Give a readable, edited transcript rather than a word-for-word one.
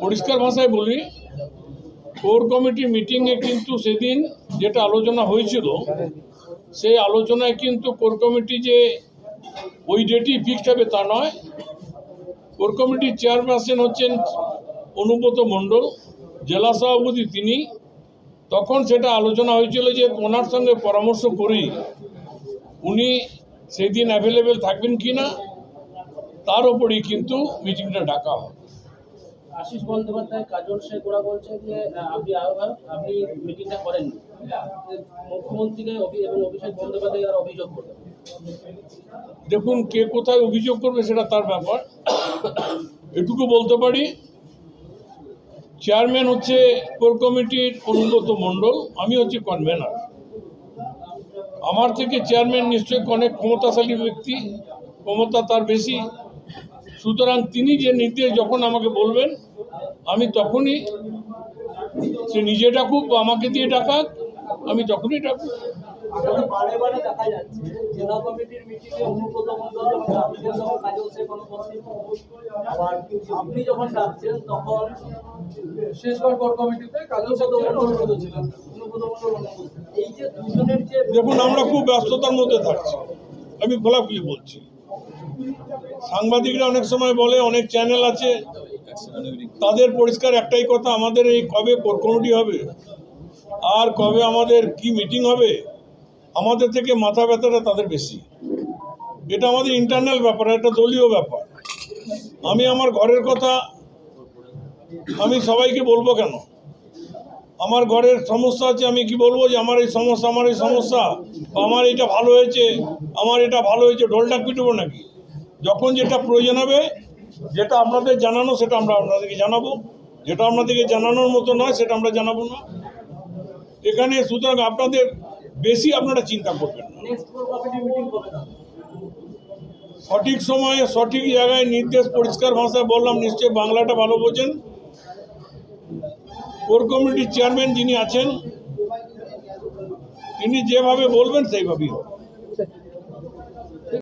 পরিষ্কার ভাষায় বলি, কোর কমিটি মিটিংয়ে কিন্তু সেদিন যেটা আলোচনা হয়েছিল সেই আলোচনায় কিন্তু কোর কমিটি যে ওই ডেটই ফিক্সড হবে তা নয়। কোর কমিটির চেয়ারপারসন হচ্ছেন অনুব্রত মণ্ডল, জেলা সভাপতি তিনি। তখন সেটা আলোচনা হয়েছিল যে ওনার সঙ্গে পরামর্শ করেই উনি সেদিন অ্যাভেলেবেল থাকবেন কি না তার উপরেই কিন্তু মিটিংটা ডাকা হয়। আশিস বন্দ্যোপাধ্যায়, কাজল শেখ ওরা বলছে যে আপনি আহ্বায়ক, আপনি মিটিংটা করেননি, মুখ্যমন্ত্রীকে এবং অভিষেক বন্দ্যোপাধ্যায় তারা অভিযোগ করবেন। দেখুন, কে কোথায় অভিযোগ করবে সেটা তার ব্যাপার। এটুকু বলতে পারি, চেয়ারম্যান হচ্ছে কোর কমিটির অনুব্রত মণ্ডল, আমি হচ্ছি কনভেনার। আমার থেকে চেয়ারম্যান নিশ্চয়ই অনেক ক্ষমতাশালী ব্যক্তি, ক্ষমতা তার বেশি। সুতরাং তিনি যে নির্দেশ যখন আমাকে বলবেন আমি তখনই, সে নিজে ডাকুক বা আমাকে দিয়ে ডাকাক, আমি তখনই ডাকুক। বারে বারে দেখা যাচ্ছে জেলা কমিটির মিটিংয়ে অনুব্রত মণ্ডল যখন ডাকছেন তখন কাজল শেখ অনুপস্থিত, আবার আপনি যখন ডাকছেন তখন শেষবার কোর কমিটিতে কাজল শেখ অনুপস্থিত ছিলেন, অনুব্রত মণ্ডল অনুপস্থিত। এই যে দুজনের যে, দেখুন, আমরা খুব ব্যস্ততার মধ্যে থাকছি, আমি খোলাখুলি বলছি। সাংবাদিকরা অনেক সময় বলে, অনেক চ্যানেল আছে, তাদের পরিষ্কার একটাই কথা, আমাদের এই কবে কোর কমিটি হবে আর কবে আমাদের কি মিটিং হবে, আমাদের থেকে মাথা ব্যথাটা তাদের বেশি। এটা আমাদের ইন্টারনাল ব্যাপার, একটা দলীয় ব্যাপার। আমি আমার ঘরের কথা আমি সবাইকে বলবো কেন? আমার ঘরের সমস্যা আছে, আমি কি বলবো যে আমার এই সমস্যা, আমার এই সমস্যা, বা আমার এটা ভালো হয়েছে, আমার এটা ভালো হয়েছে, ঢোলটা পিটবো নাকি? যখন যেটা প্রয়োজন হবে, যেটা আপনাদের জানানো সেটা আমরা আপনাদেরকে জানাবো, যেটা আপনাদেরকে জানানোর মতো নয় সেটা আমরা জানাবো না এখানে। সুতরাং আপনাদের বেশি আপনারা চিন্তা করবেন না। নেক্সট কোর কমিটি মিটিং কবে না? সঠিক সময়ে সঠিক জায়গায় নির্দেশ পরিষ্কার ভাষায় বললাম, নিশ্চয়ই বাংলাটা ভালো বোঝেন। কোর কমিটির চেয়ারম্যান যিনি আছেন তিনি যেভাবে বলবেন সেইভাবেই হবে।